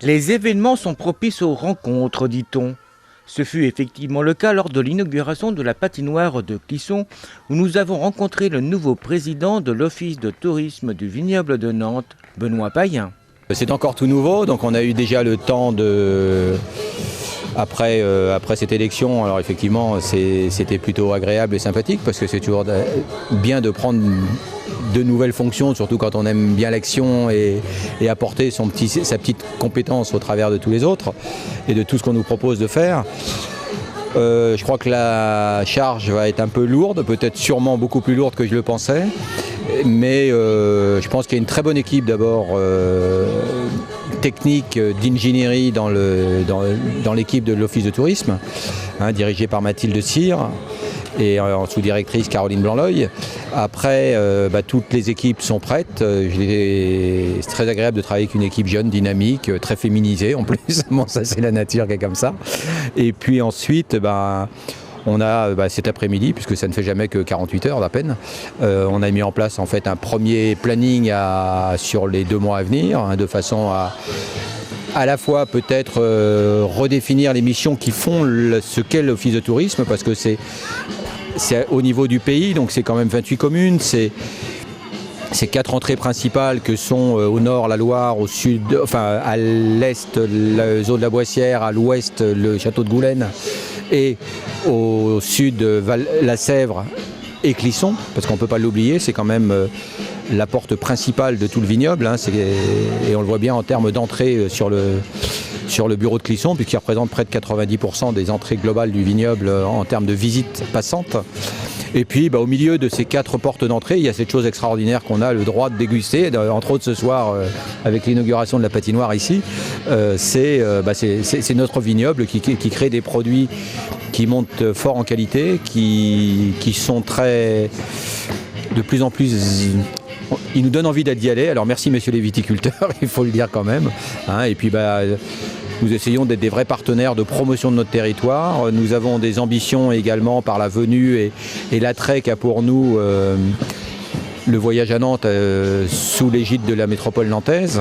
Les événements sont propices aux rencontres, dit-on. Ce fut effectivement le cas lors de l'inauguration de la patinoire de Clisson, où nous avons rencontré le nouveau président de l'Office de tourisme du vignoble de Nantes, Benoît Payen. C'est encore tout nouveau, donc on a eu déjà le temps de... Après cette élection, alors effectivement, c'était plutôt agréable et sympathique, parce que c'est toujours bien de prendre de nouvelles fonctions, surtout quand on aime bien l'action et apporter sa petite compétence au travers de tous les autres et de tout ce qu'on nous propose de faire. Je crois que la charge va être un peu lourde, peut-être sûrement beaucoup plus lourde que je le pensais, mais je pense qu'il y a une très bonne équipe d'abord technique d'ingénierie dans l'équipe de l'Office de tourisme, dirigée par Mathilde Cyr et en sous-directrice Caroline Blanc-L'Oeil. Après, toutes les équipes sont prêtes. C'est très agréable de travailler avec une équipe jeune, dynamique, très féminisée en plus. Bon, ça c'est la nature qui est comme ça. Et puis ensuite, on a cet après-midi, puisque ça ne fait jamais que 48 heures à peine, on a mis en place en fait un premier planning sur les 2 mois à venir, de façon à la fois peut-être redéfinir les missions qui font ce qu'est l'Office de tourisme, parce que c'est au niveau du pays, donc c'est quand même 28 communes, c'est 4 entrées principales que sont au nord la Loire, au sud, à l'est la zone de la Boissière, à l'ouest le château de Goulaine et au sud la Sèvre et Clisson, parce qu'on ne peut pas l'oublier, c'est quand même la porte principale de tout le vignoble, et on le voit bien en termes d'entrée sur le bureau de Clisson, puisqu'il représente près de 90% des entrées globales du vignoble en termes de visites passantes. Et puis au milieu de ces 4 portes d'entrée, il y a cette chose extraordinaire qu'on a le droit de déguster, entre autres ce soir avec l'inauguration de la patinoire ici. C'est notre vignoble qui crée des produits qui montent fort en qualité, qui sont de plus en plus... Ils nous donnent envie d'y aller. Alors merci messieurs les viticulteurs, il faut le dire quand même. Et puis nous essayons d'être des vrais partenaires de promotion de notre territoire. Nous avons des ambitions également par la venue et l'attrait qu'a pour nous le voyage à Nantes sous l'égide de la métropole nantaise.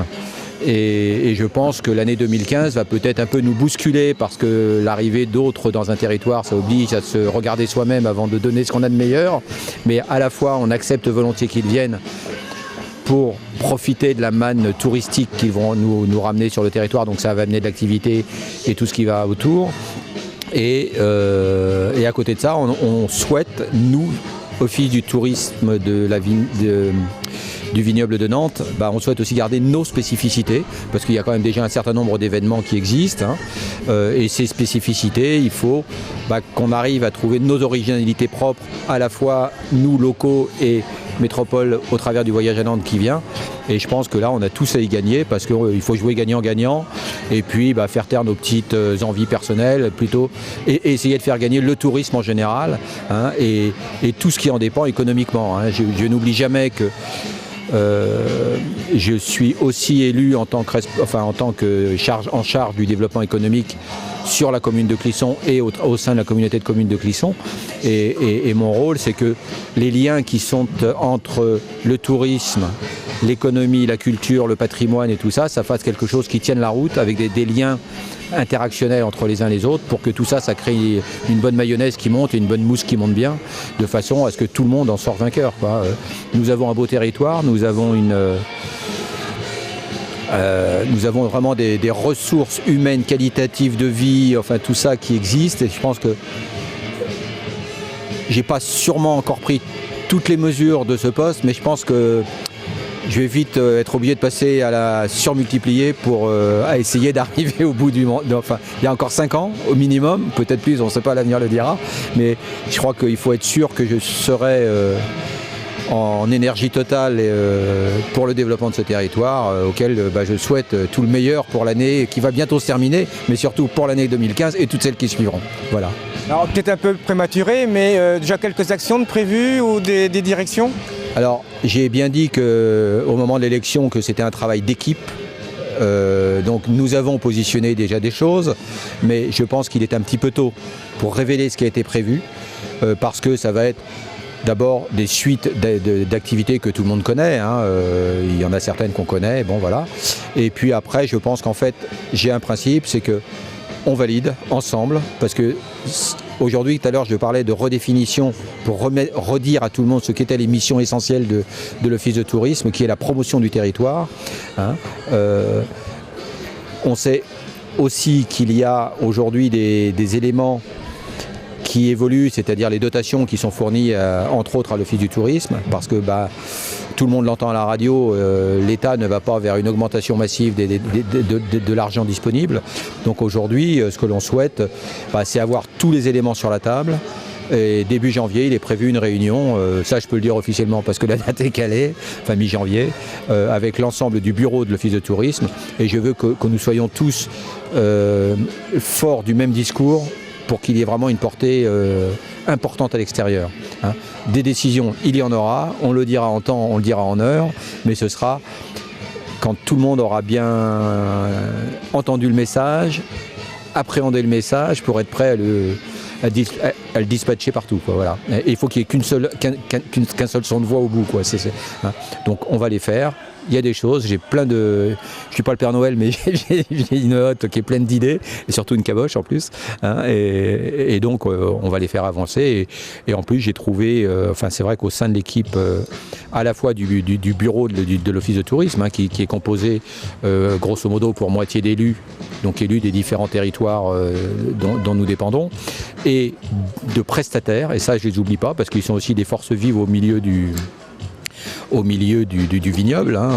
Et je pense que l'année 2015 va peut-être un peu nous bousculer, parce que l'arrivée d'autres dans un territoire, ça oblige à se regarder soi-même avant de donner ce qu'on a de meilleur. Mais à la fois, on accepte volontiers qu'ils viennent pour profiter de la manne touristique qu'ils vont nous ramener sur le territoire. Donc ça va amener de l'activité et tout ce qui va autour. Et à côté de ça, on souhaite, nous, Office du tourisme du vignoble de Nantes, on souhaite aussi garder nos spécificités, parce qu'il y a quand même déjà un certain nombre d'événements qui existent, et ces spécificités, il faut qu'on arrive à trouver nos originalités propres, à la fois nous locaux et métropole au travers du voyage à Nantes qui vient. Et je pense que là on a tous à y gagner, parce qu'il faut jouer gagnant-gagnant, et puis faire taire nos petites envies personnelles plutôt, et essayer de faire gagner le tourisme en général, et tout ce qui en dépend économiquement. Je n'oublie jamais que je suis aussi élu en tant que en charge du développement économique sur la commune de Clisson et au sein de la communauté de communes de Clisson. Et mon rôle, c'est que les liens qui sont entre le tourisme, l'économie, la culture, le patrimoine et tout ça, ça fasse quelque chose qui tienne la route, avec des liens interactionnels entre les uns et les autres, pour que tout ça, ça crée une bonne mayonnaise qui monte et une bonne mousse qui monte bien, de façon à ce que tout le monde en sorte vainqueur, quoi. Nous avons un beau territoire, nous avons vraiment des ressources humaines, qualitatives de vie, tout ça qui existe, et je pense que j'ai pas sûrement encore pris toutes les mesures de ce poste, mais je pense que je vais vite être obligé de passer à la surmultiplier à essayer d'arriver au bout du monde. Il y a encore 5 ans au minimum, peut-être plus, on ne sait pas, l'avenir le dira, mais je crois qu'il faut être sûr que je serai en énergie totale pour le développement de ce territoire, auquel je souhaite tout le meilleur pour l'année qui va bientôt se terminer, mais surtout pour l'année 2015 et toutes celles qui suivront. Voilà. Alors peut-être un peu prématuré, mais déjà quelques actions de prévues ou des directions ? Alors j'ai bien dit qu'au moment de l'élection que c'était un travail d'équipe. Donc nous avons positionné déjà des choses, mais je pense qu'il est un petit peu tôt pour révéler ce qui a été prévu, parce que ça va être d'abord des suites d'activités que tout le monde connaît, hein. Il y en a certaines qu'on connaît, bon voilà. Et puis après, je pense qu'en fait, j'ai un principe, c'est que on valide ensemble, parce que aujourd'hui, tout à l'heure, je parlais de redéfinition pour redire à tout le monde ce qu'étaient les missions essentielles de l'Office de tourisme, qui est la promotion du territoire, hein. On sait aussi qu'il y a aujourd'hui des éléments qui évoluent, c'est-à-dire les dotations qui sont fournies entre autres à l'Office du tourisme, parce que tout le monde l'entend à la radio, l'État ne va pas vers une augmentation massive de l'argent disponible. Donc aujourd'hui, ce que l'on souhaite, c'est avoir tous les éléments sur la table. Et début janvier, il est prévu une réunion, ça je peux le dire officiellement parce que la date est calée, enfin mi-janvier, avec l'ensemble du bureau de l'Office de tourisme. Et je veux que nous soyons tous forts du même discours pour qu'il y ait vraiment une portée importante à l'extérieur, hein. Des décisions, il y en aura, on le dira en temps, on le dira en heure, mais ce sera quand tout le monde aura bien entendu le message, appréhendé le message pour être prêt à le dispatcher partout, quoi, voilà. Et il faut qu'il n'y ait qu'un seul son de voix au bout, quoi. Hein. Donc on va les faire. Il y a des choses, j'ai plein de... Je ne suis pas le Père Noël, mais j'ai une hotte qui est pleine d'idées, et surtout une caboche en plus, hein, et donc on va les faire avancer. Et en plus, j'ai trouvé, c'est vrai qu'au sein de l'équipe, à la fois du bureau de l'Office de tourisme, hein, qui est composé grosso modo pour moitié d'élus, donc élus des différents territoires dont nous dépendons, et de prestataires, et ça je ne les oublie pas, parce qu'ils sont aussi des forces vives au milieu du vignoble, hein.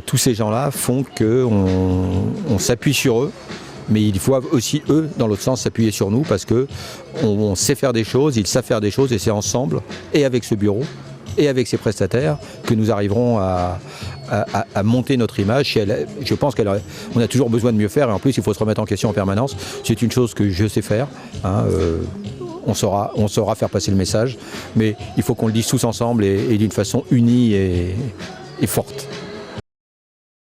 Tous ces gens-là font qu'on s'appuie sur eux, mais ils doivent aussi, eux, dans l'autre sens, s'appuyer sur nous, parce qu'on sait faire des choses, ils savent faire des choses, et c'est ensemble, et avec ce bureau, et avec ces prestataires, que nous arriverons à monter notre image. Je pense qu'on a toujours besoin de mieux faire, et en plus, il faut se remettre en question en permanence. C'est une chose que je sais faire, hein. On saura faire passer le message, mais il faut qu'on le dise tous ensemble et d'une façon unie et forte.